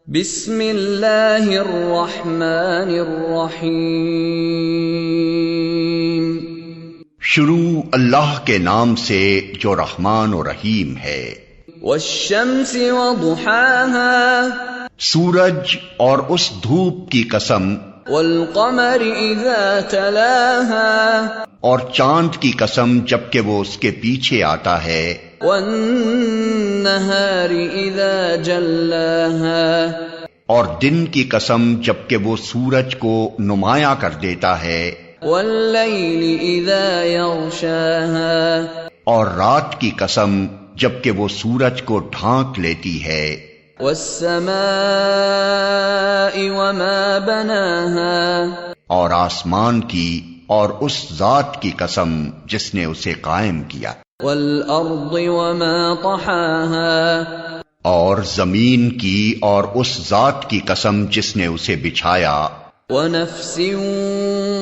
بسم اللہ الرحمن الرحیم۔ شروع اللہ کے نام سے جو رحمان و رحیم ہے۔ والشمس وضحاها، سورج اور اس دھوپ کی قسم، والقمر اذا تلاها، اور چاند کی قسم جبکہ وہ اس کے پیچھے آتا ہے، والنہار اذا جلاها، اور دن کی قسم جبکہ وہ سورج کو نمایاں کر دیتا ہے، واللیل اذا یغشاها، اور رات کی قسم جبکہ وہ سورج کو ڈھانک لیتی ہے، والسماء وما بناها، اور آسمان کی اور اس ذات کی قسم جس نے اسے قائم کیا، والارض وما طحاها، اور زمین کی اور اس ذات کی قسم جس نے اسے بچھایا، ونفس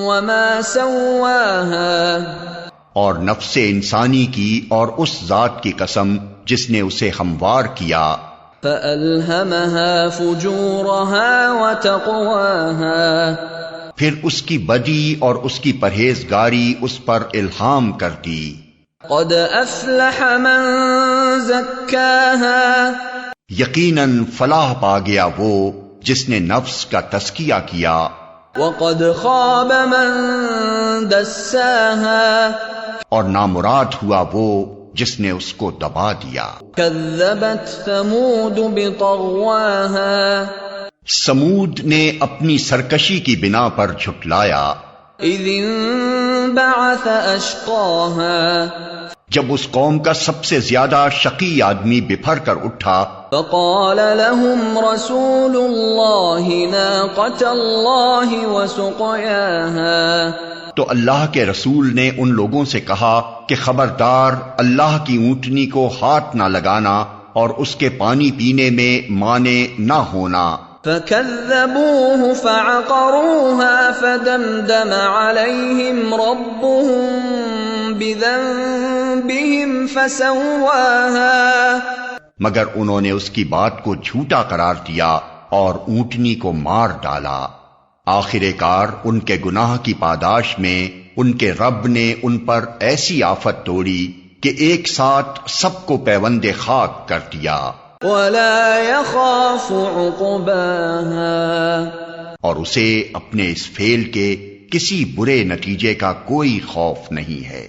وما سواها، اور نفس انسانی کی اور اس ذات کی قسم جس نے اسے ہموار کیا، فألهمها فجورها وتقواها، پھر اس کی بدی اور اس کی پرہیزگاری اس پر الہام کر دی، قد افلح من زکاها، یقیناً فلاح پا گیا وہ جس نے نفس کا تزکیہ کیا، وقد خاب من دساها، اور نامراد ہوا وہ جس نے اس کو دبا دیا۔ كذبت ثمود بطغواها، سمود نے اپنی سرکشی کی بنا پر جھٹلایا، اذ انبعث اشقاها، جب اس قوم کا سب سے زیادہ شقی آدمی بپھر کر اٹھا، فقال لهم رسول اللہ ناقۃ اللہ وسقیاها، تو اللہ کے رسول نے ان لوگوں سے کہا کہ خبردار اللہ کی اونٹنی کو ہاتھ نہ لگانا اور اس کے پانی پینے میں مانے نہ ہونا۔ فكذبوه فعقروها فدمدم عليهم ربهم بذنبهم فسواها، مگر انہوں نے اس کی بات کو جھوٹا قرار دیا اور اونٹنی کو مار ڈالا۔ آخر کار ان کے گناہ کی پاداش میں ان کے رب نے ان پر ایسی آفت توڑی کہ ایک ساتھ سب کو پیوند خاک کر دیا، ولا يخاف عقباها، اور اسے اپنے اس فعل کے کسی برے نتیجے کا کوئی خوف نہیں ہے۔